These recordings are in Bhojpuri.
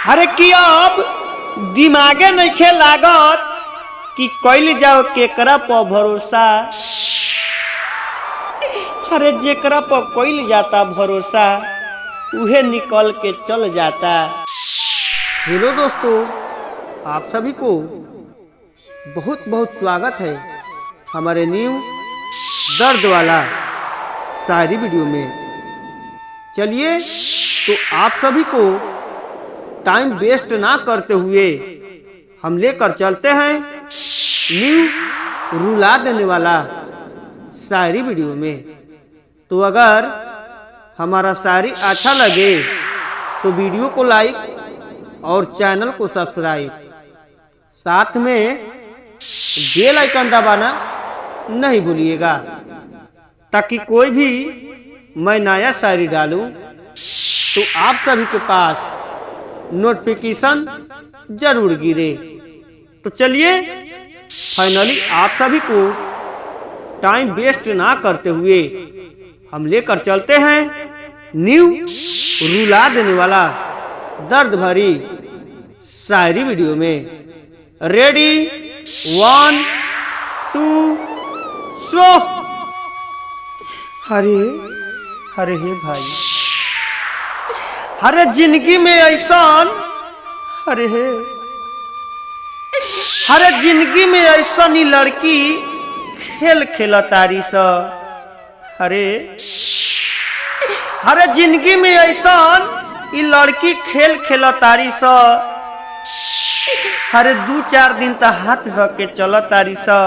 अरे कि अब दिमागे नइखे लागत कि कइल जाओ केकरा पर भरोसा। अरे जेकरा पर कइल जाता भरोसा उहे निकल के चल जाता। हेलो दोस्तों, आप सभी को बहुत बहुत स्वागत है हमारे न्यू दर्द वाला शायरी वीडियो में। चलिए तो आप सभी को टाइम वेस्ट ना करते हुए हम लेकर चलते हैं न्यू रुला देने वाला शायरी वीडियो में। तो अगर हमारा शायरी अच्छा लगे तो वीडियो को लाइक और चैनल को सब्सक्राइब, साथ में बेल आइकन दबाना नहीं भूलिएगा ताकि कोई भी मैं नया शायरी डालूं तो आप सभी के पास नोटिफिकेशन जरूर गिरे। तो चलिए फाइनली आप सभी को टाइम वेस्ट ना करते हुए हम लेकर चलते हैं न्यू रुला देने वाला दर्द भरी शायरी वीडियो में। रेडी 1 2 शो। अरे अरे हे भाई, अरे जिंदगी में ऐसा अरे जिंदगी में ऐसा नी लड़की खेल खेला तारी सा। अरे जिंदगी में ऐसा ई लड़की खेल खेला तारी सा। अरे 2-4 दिन तो हाथ धो के चल तारी सा।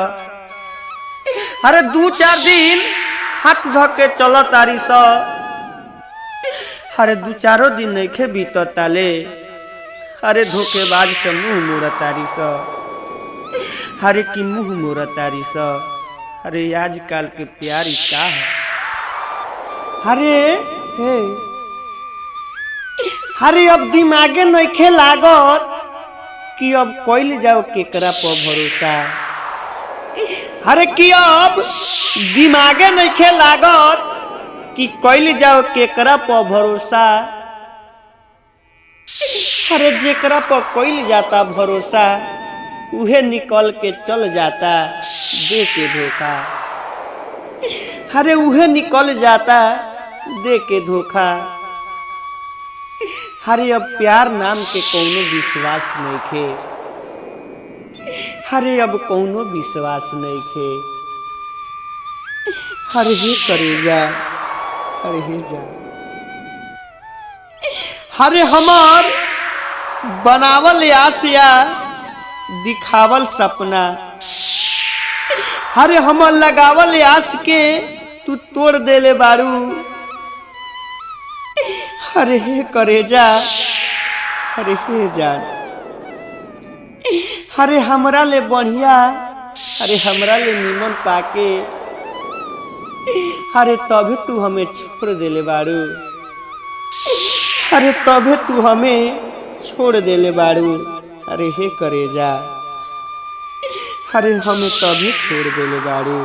अरे 2-4 दिन हाथ धो के चल तारी सा। अरे 2-4 दिन नइखे बीतत ताले। अरे धोखेबाज से मुंह मोड़ तारी सा। अरे की मुंह मोड़ तारी सा। अरे आजकल के प्यारी का है। अरे हे अरे अब दिमागे नइखे लागत कि अब कइल जाओ केकरा पर भरोसा। अरे कि अब दिमागे नइखे लागत कि कइल जाओ केकरा पर भरोसा। अरे जेकरा पर कइल जाता भरोसा उहे निकल के चल जाता दे के धोखा। अरे उहे निकल जाता दे के धोखा। अरे अब प्यार नाम के कौनो विश्वास नहीं खे। अरे अब कौनो विश्वास नहीं खे। अरे हे करेजा, अरे हे जा। अरे हमार बनावल आसिया दिखावल सपना। अरे हमर लगावल आस के तू तोड़ देले बारू। अरे हे करेजा, अरे हे जान। अरे हमरा ले बढ़िया, अरे हमरा ले नीमन पाके अरे तभी तू हमें छोड़ देले बारू। अरे तभी तू हमें छोड़ देले बारू। अरे हे करेजा, अरे हमें तभी छोड़ देले बारू।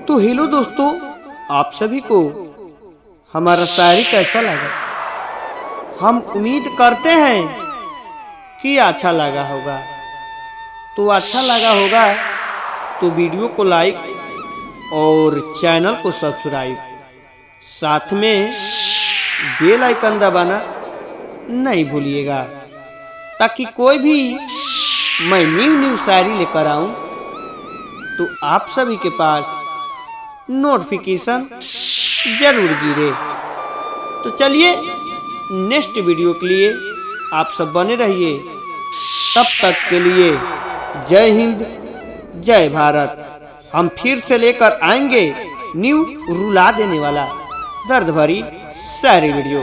तो हेलो दोस्तों, आप सभी को हमारा शायरी कैसा लगा? हम उम्मीद करते हैं कि अच्छा लगा होगा। तो अच्छा लगा होगा तो वीडियो को लाइक और चैनल को सब्सक्राइब, साथ में बेल आइकन दबाना नहीं भूलिएगा ताकि कोई भी मैं न्यू शायरी लेकर आऊं तो आप सभी के पास नोटिफिकेशन जरूर गिरे। तो चलिए नेक्स्ट वीडियो के लिए आप सब बने रहिए। तब तक के लिए जय हिंद, जय भारत। हम फिर से लेकर आएंगे न्यू रुला देने वाला दर्द भरी शायरी वीडियो।